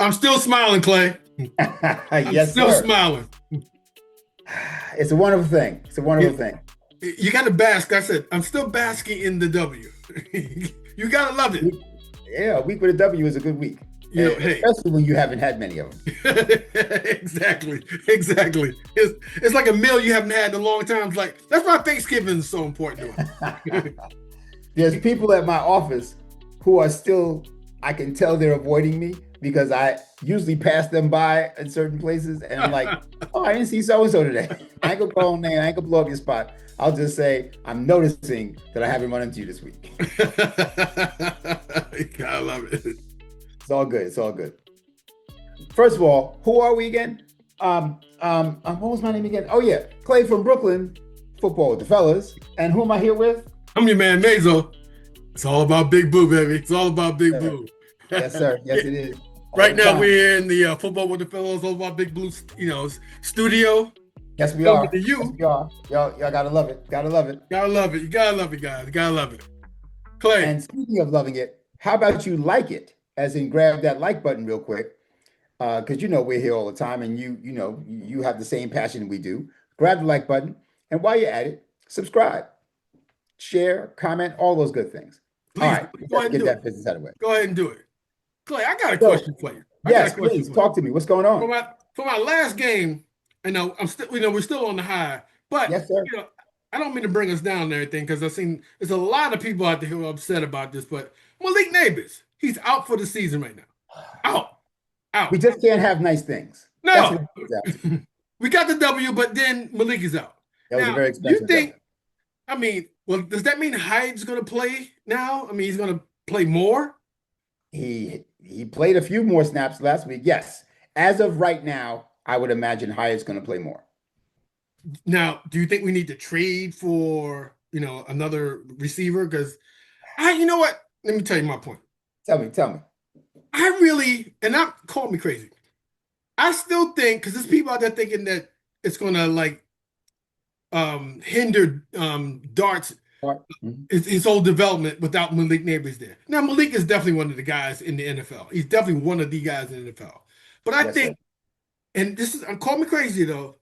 I'm still smiling, Clay. I'm Yes, still sir. smiling. It's a wonderful thing. It's a wonderful You, thing. you got to bask. I said, I'm still basking in the W. You got to love it. We- Yeah, a week with a W is a good week, Hey. especially when you haven't had many of them. Exactly. Exactly. It's like a meal you haven't had in a long time. It's like, that's why Thanksgiving is so important to us. There's people at my office who are still, I can tell they're avoiding me because I usually pass them by in certain places and I'm like, oh, I didn't see so and so today. I ain't gonna call them name, I ain't gonna blow up your spot. I'll just say, I'm noticing that I haven't run into you this week. I love it. It's all good. It's all good. First of all, who are we again? What was my name again? Oh yeah, Clay from Brooklyn, football with the fellas. And who am I here with? I'm your man, Mazo. It's all about Big Blue, baby. It's all about Big Blue. Yes, sir. Yes, it is. All Right the now, time. we're here in the football with the fellows, all about Big Blue, studio. Yes, we Coming are. to Yes, you. we are. Y'all gotta love it. Gotta love it. Gotta love it. You gotta love it, guys. You gotta love it. Clay. And speaking of loving it, how about you like it? As in, grab that like button real quick, because you know we're here all the time, and you have the same passion we do. Grab the like button, and while you're at it, subscribe, share, comment, all those good things. All Please right, we go got to ahead and get do that it. business out of the way. Go ahead and do it. Clay, I got a So, question for you. I got a yes, question please for you. talk to me. What's going For on? my last game, I know I'm still, we're still on the high, but Yes, sir. I don't mean to bring us down and everything because I've seen there's a lot of people out there who are upset about this. But Malik Neighbors, he's out for the season right now. Out, We out. just can't have nice things. That's what No, it comes down to. we got the W, but then Malik is out. That was a Now, very you expensive think? W. I mean, well, does that mean Hyde's going to play now? I mean, he's going to play more. He played a few more snaps last week. Yes, as of right now, I would imagine Hyatt's going to play more. Now, do you think we need to trade for another receiver? Because you know what? Let me tell you my point. Tell me. I really, and not call me crazy. I still think because there's people out there thinking that it's gonna like hinder Dart's Mhm. his whole development without Malik Neighbors there. Now Malik is definitely one of the guys in the NFL. He's definitely one of the guys in the NFL. But I Yes, sir. think, and this is call me crazy though.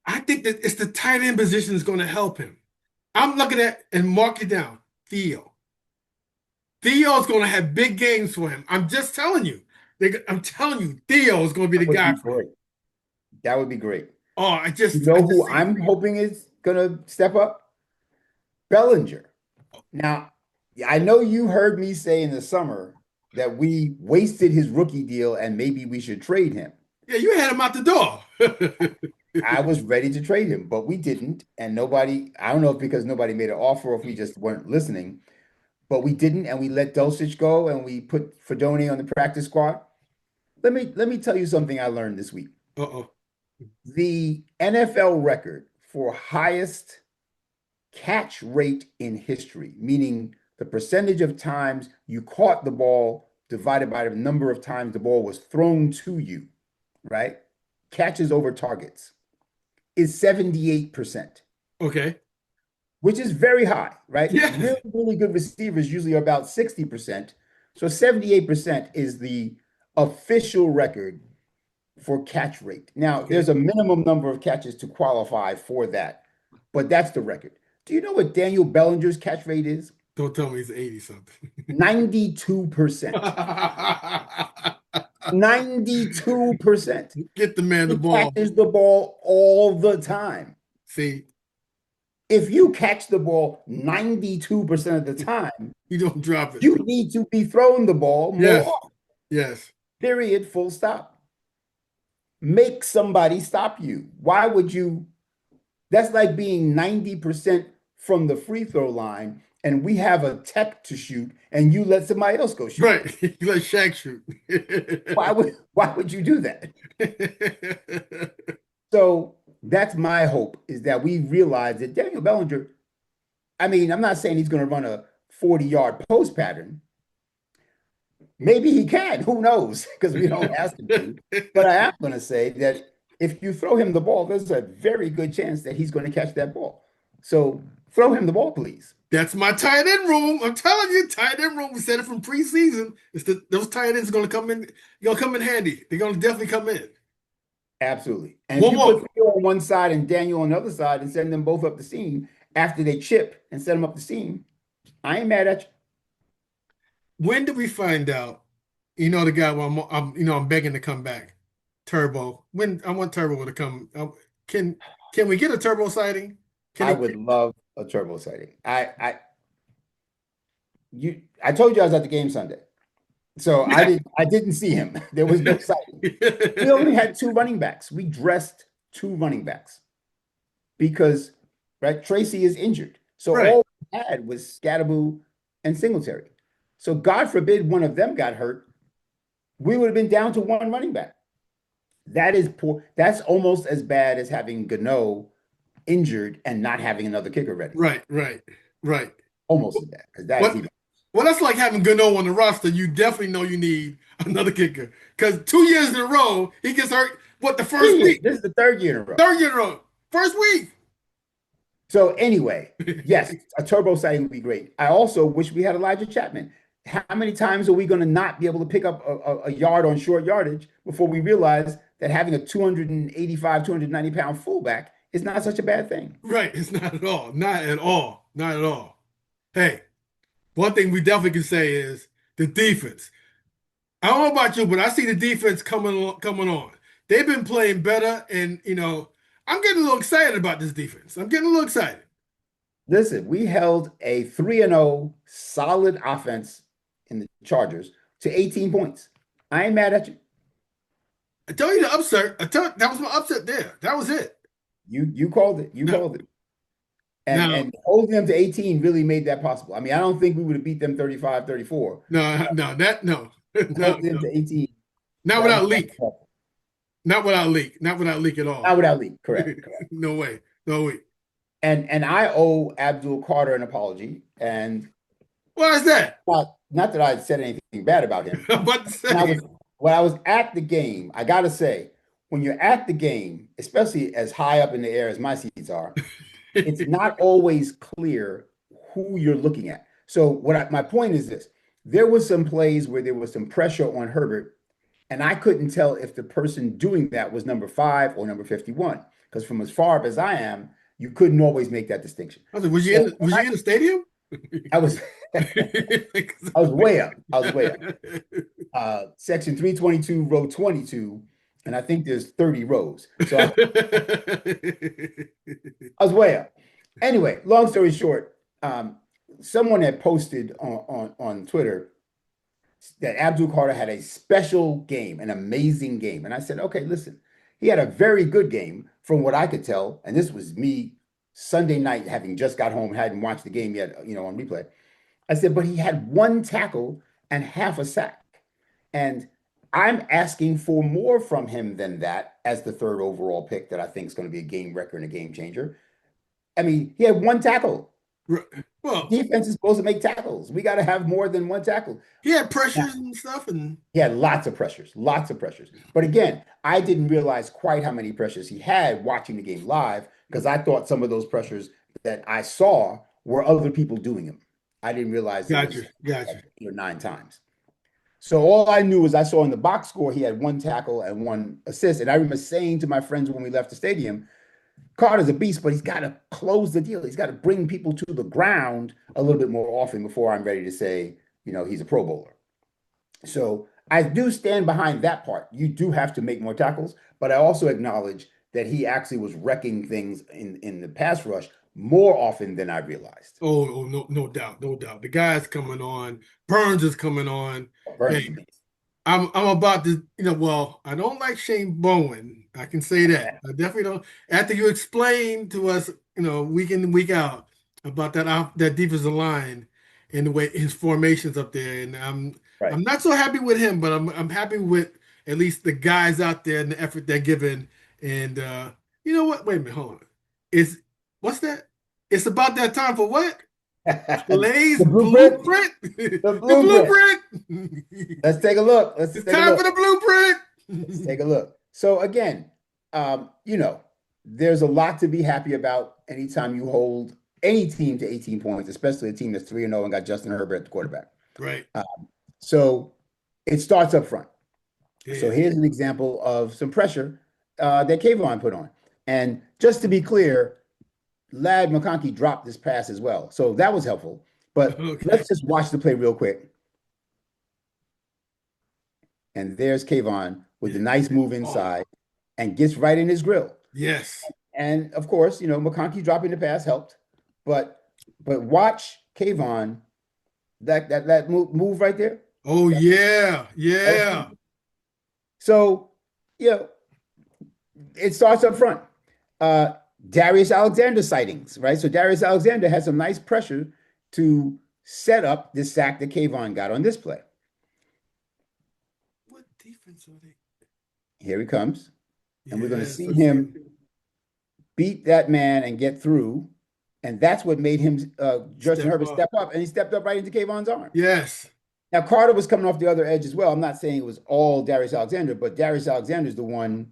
I think that it's the tight end position is going to help him. I'm looking at and mark it down. Theo. Theo is going to have big games for him. I'm just telling you. I'm telling you, Theo is going to be That the would guy be for him. great. That would be great. Oh, You I know just who see it. I'm hoping is going to step up? Bellinger. Now, I know you heard me say in the summer that we wasted his rookie deal and maybe we should trade him. Yeah, you had him out the door. I was ready to trade him, but we didn't. And nobody, I don't know if because nobody made an offer or if we just weren't listening, but we didn't. And we let Dulcich go and we put Fedoni on the practice squad. Let me tell you something I learned this week. Uh-oh. The NFL record for highest catch rate in history, meaning the percentage of times you caught the ball divided by the number of times the ball was thrown to you, right? Catches over targets is 78%, Okay. which is very high, right? Yeah. Really, really good receivers usually are about 60%. So 78% is the official record for catch rate. Now, Okay. there's a minimum number of catches to qualify for that, but that's the record. Do you know what Daniel Bellinger's catch rate is? Don't tell me he's 80 something. 92%. 92%. Get the man the He ball. catches the ball all the time. See, If you catch the ball 92% of the time, you don't drop it. you need to be throwing the ball Yes. more. Yes. Period. Full stop. Make somebody stop you. Why would you? That's like being 90% from the free throw line, and we have a tech to shoot, and you let somebody else go shoot. Right. You let Shaq shoot. Why would you do that? So that's my hope is that we realize that Daniel Bellinger, I mean, I'm not saying he's going to run a 40-yard post pattern. Maybe he can, who knows? Because we don't ask him to. But I am going to say that if you throw him the ball, there's a very good chance that he's going to catch that ball. So Throw him the ball, please. That's my tight end room. I'm telling you, tight end room. We said it from preseason. Those tight ends are going to come in. Gonna come in handy. They're going to definitely come in. Absolutely. And if One you put more. Theo on one side and Daniel on the other side and send them both up the seam after they chip and set them up the seam, I ain't mad at you. When do we find out? You know the guy. I'm begging to come back. Turbo. When I want Turbo to come. Can can we get a Turbo sighting? Can I he? would love a turbo sighting. I told you I was at the game Sunday. So I didn't see him. There was no sighting. We only had two running backs. We dressed two running backs because right, Tracy is injured. So Right. all we had was Scatterboo and Singletary. So God forbid one of them got hurt, we would have been down to one running back. That is poor. That's almost as bad as having Gano injured and not having another kicker ready. Right. Right. Right. Almost as bad because that is What? even. Well, that's like having Gano on the roster. You definitely know you need another kicker because 2 years in a row he gets hurt. What the Three first years. week? This is the third year in a row. Third year in a row. First week. So anyway, yes, a turbo sighting would be great. I also wish we had Elijah Chapman. How many times are we going to not be able to pick up a yard on short yardage before we realize that having a 285, 290-pound fullback is not such a bad thing? Right. It's not at all. Not at all. Not at all. Hey, one thing we definitely can say is the defense. I don't know about you, but I see the defense coming on. They've been playing better, and I'm getting a little excited about this defense. I'm getting a little excited. Listen, we held a 3-0 solid offense in the Chargers to 18 points. I ain't mad at you. I tell you the upset. That was my upset there. That was it. You called it. You No, called it. And no, and holding them to 18 really made that possible. I mean, I don't think we would have beat them 35-34. no, no, Holding them no. to 18. Not That, without that's leak. helpful. Not without leak at all. Not without lead. Correct. Correct. No way. No way. And I owe Abdul Carter an apology. And Why is that? not that I said anything bad about him. I'm about to When I say. was when I was at the game, I gotta say, when you're at the game, especially as high up in the air as my seats are, it's not always clear who you're looking at. So my point is this: there was some plays where there was some pressure on Herbert, and I couldn't tell if the person doing that was number 5 or number 51, because from as far up as I am, you couldn't always make that distinction. I was like, was you So in the stadium? I was I was way up. I was way up. Section 322, row 22, and I think there's 30 rows. So I was way up. Anyway, long story short, someone had posted on Twitter that Abdul Carter had a special game, an amazing game. And I said, okay, listen, he had a very good game from what I could tell. And this was me Sunday night, having just got home, hadn't watched the game yet, on replay. I said, but he had one tackle and half a sack. And I'm asking for more from him than that as the third overall pick that I think is going to be a game wrecker and a game changer. I mean, he had one tackle. Well, Defense is supposed to make tackles. We got to have more than one tackle. he had Now, pressures and stuff, and he had lots of pressures, lots of pressures. But again, I didn't realize quite how many pressures he had watching the game live because I thought some of those pressures that I saw were other people doing them. I didn't realize it got was you, got like you. 8 or 9 times. So all I knew was I saw in the box score he had one tackle and one assist. And I remember saying to my friends when we left the stadium, Carter's a beast, but he's got to close the deal. He's got to bring people to the ground a little bit more often before I'm ready to say, he's a Pro Bowler. So I do stand behind that part. You do have to make more tackles, but I also acknowledge that he actually was wrecking things in the pass rush more often than I realized. No, no doubt, no doubt. The guy's coming on. Burns is coming on. Burns is Hey, a beast. I'm about to, well, I don't like Shane Bowen. I can say that. I definitely don't. After you explain to us, week in and week out about that defensive line and the way his formations up there, and Right. I'm not so happy with him, but I'm happy with at least the guys out there and the effort they're giving. And you know what? Wait a minute, hold on. Is what's that? It's about that time for what? Clay's The blueprint. blueprint? The The blueprint. blueprint. Let's take a look. Let's It's take a time for look. the Let's blueprint. take a look. So again, there's a lot to be happy about anytime you hold any team to 18 points, especially a team that's 3-0 and got Justin Herbert at the quarterback. Right. Uh, so it starts up front. So Yeah. here's an example of some pressure that Kayvon put on. And just to be clear, Lad McConkey dropped this pass as well. So that was helpful. But Okay. let's just watch the play real quick. And there's Kayvon with the Yeah. nice move Oh, inside and gets right in his grill. yes. And of course, McConkey dropping the pass helped. But watch Kayvon, that move right there. Oh, That, yeah. that was Yeah. beautiful. So, yeah, it starts up front. Uh, Darius Alexander sightings, right? So Darius Alexander had some nice pressure to set up this sack that Kayvon got on this play. What defense are they? Here he comes, and we're going to Yes, see I see him him. beat that man and get through. And that's what made him, Justin Step Herbert, up. step up, and he stepped up right into Kayvon's arms. Yes. Now, Carter was coming off the other edge as well. I'm not saying it was all Darius Alexander, but Darius Alexander is the one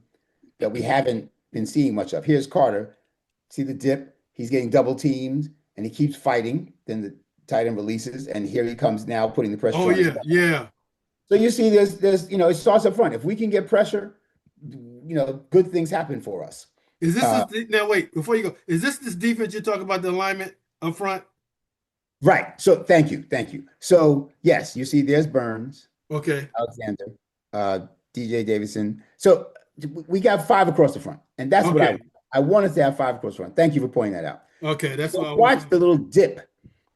that we haven't been seeing much of. Here's Carter. See the dip? He's getting double teamed, and he keeps fighting. Then the tight end releases, and here he comes now putting the Oh, pressure on his yeah. back. Yeah. So you see, it starts up front. If we can get pressure, good things happen for us. Is this Uh, is now wait, before you go, is this defense you're talking about the alignment up front? right. So thank you. So yes, you see, there's Burns, Okay. Alexander, uh, DJ Davidson. So we got five across the front, and that's what Okay. I wanted to have five across the front. Thank you for pointing that out. Okay. That's So what I was watch the little dip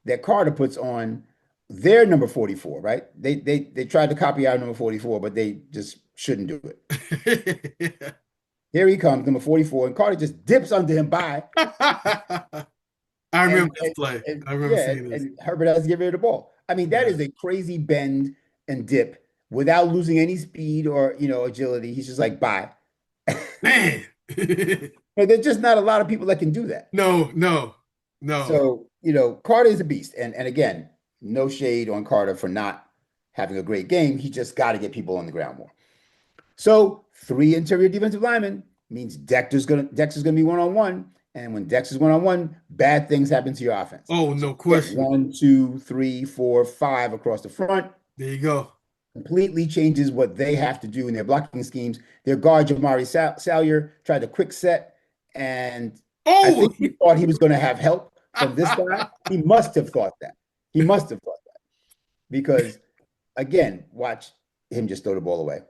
that Carter puts on their number 44, right? They tried to copy our number 44, but they just shouldn't do it. Here he comes, number 44, and Carter just dips under him by, I remember and this play. I remember yeah, seeing this. and Herbert has to get rid of the ball. I mean, that Yeah. is a crazy bend and dip without losing any speed or agility. He's just like bye. Man. There's just not a lot of people that can do that. No, no, no. So, Carter is a beast. And again, no shade on Carter for not having a great game. He just got to get people on the ground more. So, three interior defensive linemen means Dexter's gonna be one-on-one. And when Dexter's one-on-one, bad things happen to your offense. Oh, So no you get question. 1, 2, 3, 4, 5 across the front. There you go. Completely changes what they have to do in their blocking schemes. Their guard, Jamari Salyer, tried a quick set, and I Oh, think he thought he was going to have help from this guy. He must have thought that. He must have thought that because, again, watch him just throw the ball away.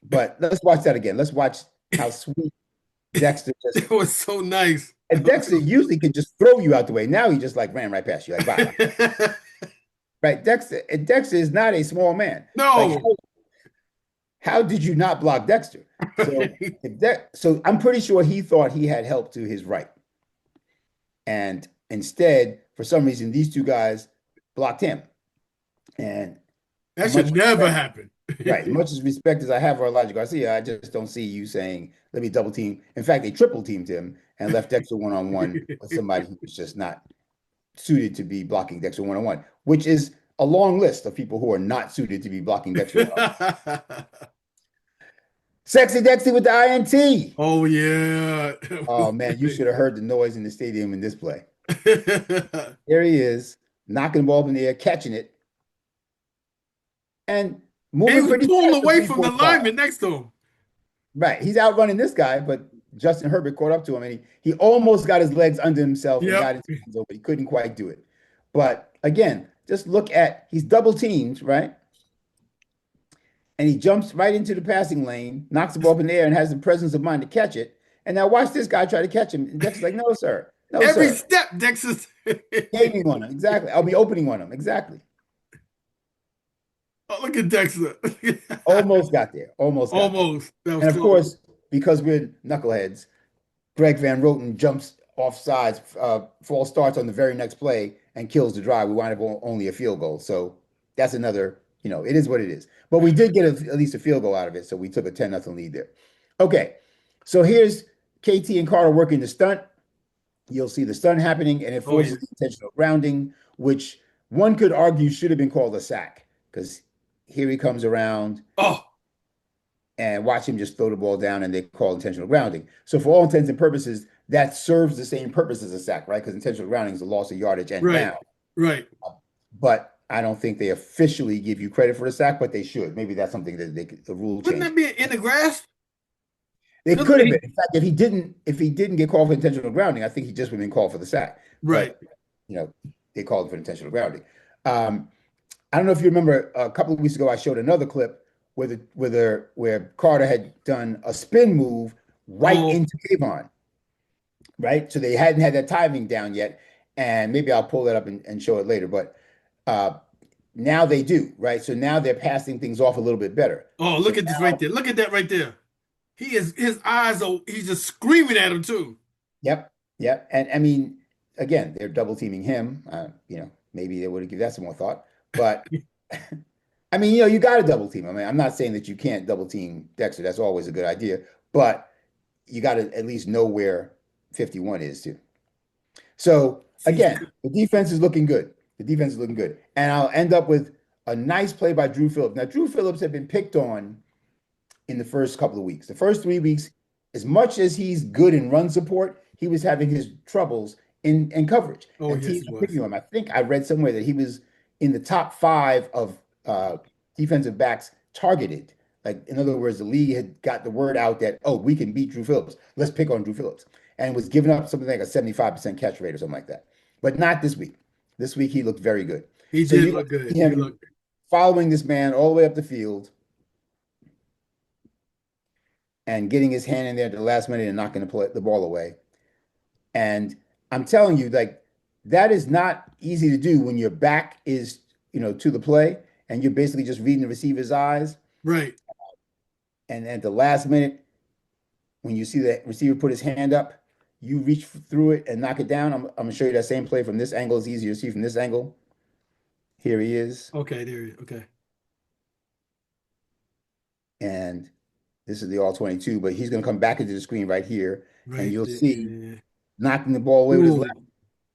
But let's watch that again. Let's watch how sweet Dexter just. it was so nice. And Dexter usually can just throw you out the way. Now he just like ran right past you, like bye. Right, Dexter is not a small man. Like No. how did you not block Dexter? So I'm pretty sure he thought he had help to his right. And instead, for some reason, these two guys blocked him. And That much should never respect, happen. right, much as respect as I have for Elijah Garcia, I just don't see you saying, let me double team. In fact, they triple teamed him and left Dexter one-on-one with somebody who was just not suited to be blocking Dexter one-on-one, which is a long list of people who are not suited to be blocking Dexter one-on-one. Sexy Dexy with the INT. Oh yeah. Oh man, you should have heard the noise in the stadium in this play. There he is, knocking the ball up in the air, catching it, and He moving was pretty pulling fast for away from the 3.5. lineman next to him. Right. He's outrunning this guy, but Justin Herbert caught up to him and he almost got his legs under himself and got Yep. into the end zone, but he couldn't quite do it. But again, just look at he's double teamed, right? And he jumps right into the passing lane, knocks the ball up in the air, and has the presence of mind to catch it. And now watch this guy try to catch him. And Dexter's like, no, sir. No, Every sir. step, Dexter's. Gaming on him. Exactly. I'll be opening on him. Exactly. Oh, look at Dexter. Almost got there. Almost got there. Almost. That was And of close. course, because we're knuckleheads, Greg Van Roten jumps off sides, false starts on the very next play and kills the drive. We wind up only a field goal. So that's another, it is what it is. But we did get at least a field goal out of it. So we took a 10-0 lead there. Okay. So here's KT and Carter working the stunt. You'll see the stunt happening, and it Oh forces yeah. the intentional grounding, which one could argue should have been called a sack because here he comes around Oh, and watch him just throw the ball down and they call intentional grounding. So for all intents and purposes, that serves the same purpose as a sack, right? Because intentional grounding is a loss of yardage and Right. down. Right. But I don't think they officially give you credit for the sack, but they should. Maybe that's something that the rule Wouldn't change. that be in the grass? They Look, could have been. In fact, if he didn't get called for intentional grounding, I think he just would have been called for the sack. right. But you know, they called for intentional grounding. Um, I don't know if you remember a couple of weeks ago, I showed another clip where Carter had done a spin move right Oh, into Kayvon, right? So they hadn't had that timing down yet. And maybe I'll pull that up and show it later. But uh, now they do, right? So now they're passing things off a little bit better. oh, So look at this right there. Look at that right there. He is his eyes are he's just screaming at him too. yep, yep. And I mean, again, they're double teaming him. Maybe they would have given that some more thought. But I mean, you got to double team. I mean, I'm not saying that you can't double team Dexter. That's always a good idea. But you got to at least know where 51 is too. So See, again, the defense is looking good. The defense is looking good. And I'll end up with a nice play by Drew Phillips. Now, Drew Phillips had been picked on in the first couple of weeks. The first 3 weeks, as much as he's good in run support, he was having his troubles in coverage. oh And yes, teams he were was. picking him. I think I read somewhere that he was in the top 5 of defensive backs targeted. Like, in other words, the league had got the word out that, oh, we can beat Drew Phillips. Let's pick on Drew Phillips. And was giving up something like a 75% catch rate or something like that. But not this week. This week, he looked very good. He So did you're going look to good. see He him looked following this man all the way up the field and getting his hand in there at the last minute and knocking the ball away. And I'm telling you, like, that is not easy to do when your back is, to the play and you're basically just reading the receiver's eyes. right. And at the last minute, when you see the receiver put his hand up, you reach through it and knock it down. I'm going to show you that same play from this angle. It's easier to see from this angle. Here he is. Okay, there. Okay, And this is the all 22, but he's going to come back into the screen right here. And right you'll see there. knocking the ball away with his left. Ooh,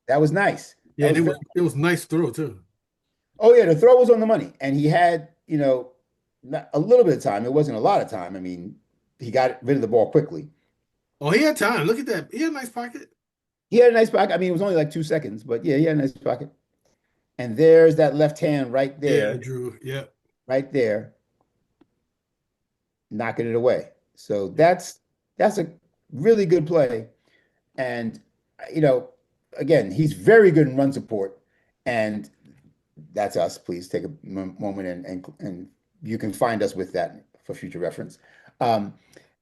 That was nice. yeah. That And was it very. was it was nice throw too. Oh yeah, the throw was on the money, and he had a little bit of time. It wasn't a lot of time. I mean, he got rid of the ball quickly. Oh, he had time. Look at that. He had a nice pocket. He had a nice pocket. I mean, it was only like 2 seconds, but yeah, he had a nice pocket. And there's that left hand Yeah, Drew. Yeah. right there, knocking it away. So that's a really good play. And you know, again, he's very good in run support, and that's us. Please take a moment and you can find us with that for future reference. Um,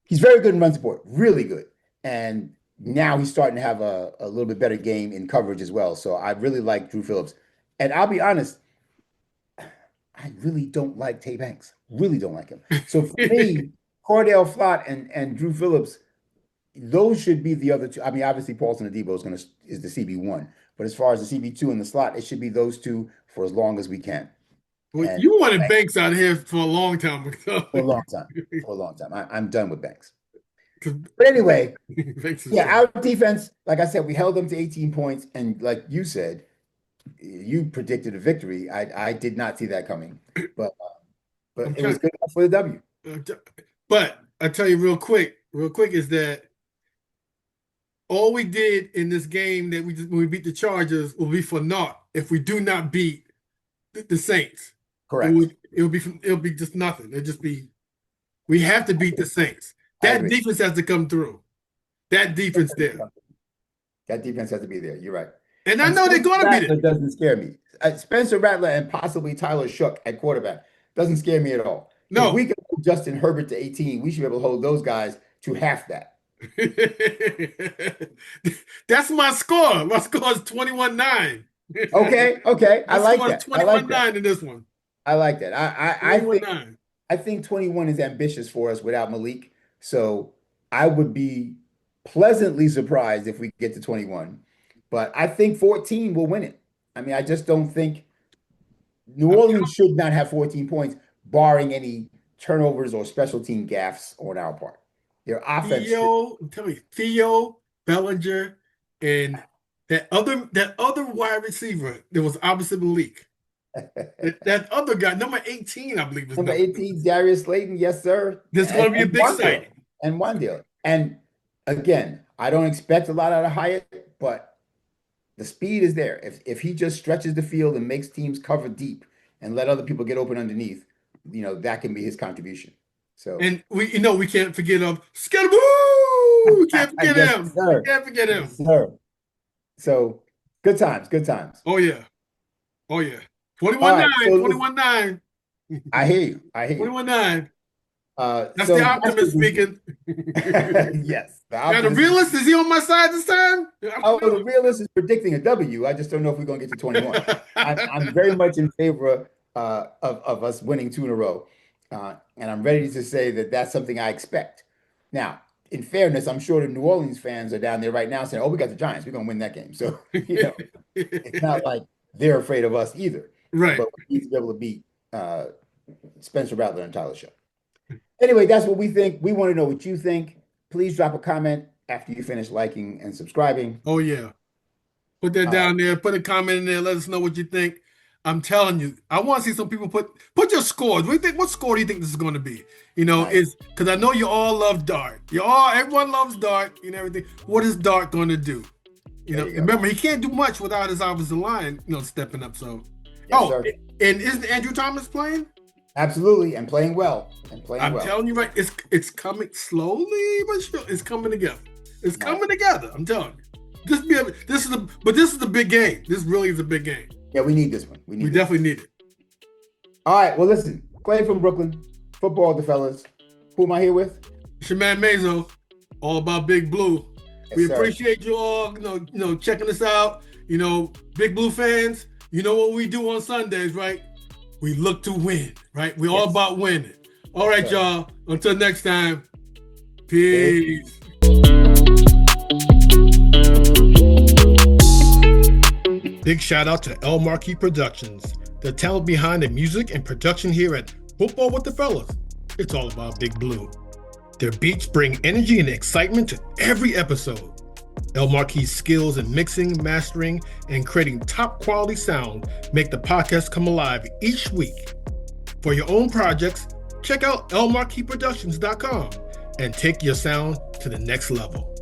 he's very good in run support, really good. And now he's starting to have a little bit better game in coverage as well. So I really like Drew Phillips. And I'll be honest, I really don't like Tay Banks. Really don't like him. So for me, Cordell Flott and Drew Phillips, those should be the other two. I mean, obviously Paulson Adebo is the CB1, but as far as the CB2 in the slot, it should be those two for as long as we can. Well, And you wanted Banks out here for a long time ago. for a long time, for a long time, I'm done with Banks. 'Cause But anyway, Banks is yeah, trash. our defense, like I said, we held them to 18 points, and like you said, you predicted a victory. I did not see that coming, but I'm it was trying. good enough for the W. But I tell you real quick is that all we did in this game that when we beat the Chargers will be for naught if we do not beat the Saints. Correct. It'll be just nothing. It'll just be we have to beat the Saints. I That agree. defense has to come through. That defense there. That defense has to be there. You're right. And I And know they're Spencer gonna be there. Rattler doesn't scare me. Spencer Rattler and possibly Tyler Shook at quarterback doesn't scare me at all. If we No. can hold Justin Herbert to 18, we should be able to hold those guys to half that. That's my score. My score is 21-9. Okay, okay. I My like score is that. I like that. 21-9 in this one. I like that. I think 21-9. I think 21 is ambitious for us without Malik. So I would be pleasantly surprised if we get to 21. But I think 14 will win it. I mean, I just don't think New I'm Orleans should not have 14 points, barring any turnovers or special team gaffes on our part. Their offense should. Tell me, Theo, Bellinger, and that other wide receiver that was opposite Malik. That other guy, number 18, I believe is Number number. 18, Darius Slayton, yes, sir. This is going to be a And big Wandale. sighting. And Wandale. And again, I don't expect a lot out of Hyatt, but the speed is there. If he just stretches the field and makes teams cover deep and let other people get open underneath, that can be his contribution. So And we can't forget Scaramouche. We can't forget yes, him. We sir. can't forget him. Yes, sir. So good times, good times. Oh yeah. Oh yeah. All 21-9, right. So listen, 21-9. I hear you. I hear you. 21-9. That's the So that's optimist what we do. speaking. Yes, the Now the optimist. realist, is he on my side this time? I Oh, don't the realist is predicting a W. I just don't know if we're going to get to 21. I'm very much in favor of us winning two in a row. And I'm ready to say that that's something I expect. Now, in fairness, I'm sure the New Orleans fans are down there right now saying, oh, we got the Giants. We're going to win that game. So, it's not like they're afraid of us either. Right. But we need to be able to beat uh, Spencer Rattler and Tyler Show. Anyway, that's what we think. We want to know what you think. Please drop a comment after you finish liking and subscribing. Oh yeah. Put that Uh, down there. Put a comment in there. Let us know what you think. I'm telling you, I want to see some people put your scores. What score do you think this is going to be? nice. Is because I know you all love Dart. Everyone loves Dart and everything. What is Dart going to do? There you go. Remember he can't do much without his offensive line, stepping up. So, Yes, sir. and isn't Andrew Thomas playing? Absolutely, and playing well. I'm telling you, right? It's coming slowly, but sure, it's coming together. It's coming together. I'm telling you. This is the big game. This really is a big game. Yeah, we need this one. We definitely need it. All right. Well, listen, Clay from Brooklyn, football with the fellas. Who am I here with? It's your man Mazo, all about Big Blue. Yes, We sir. appreciate you all, checking us out. Big Blue fans. You know what we do on Sundays, right? We look to win, right? We're all about winning. All right, sir. y'all. Until next time, peace. Big shout out to El Marquis Productions, the talent behind the music and production here at Football with the Fellas. It's all about Big Blue. Their beats bring energy and excitement to every episode. El Marquis' skills in mixing, mastering, and creating top quality sound make the podcast come alive each week. For your own projects, check out elmarquisproductions.com and take your sound to the next level.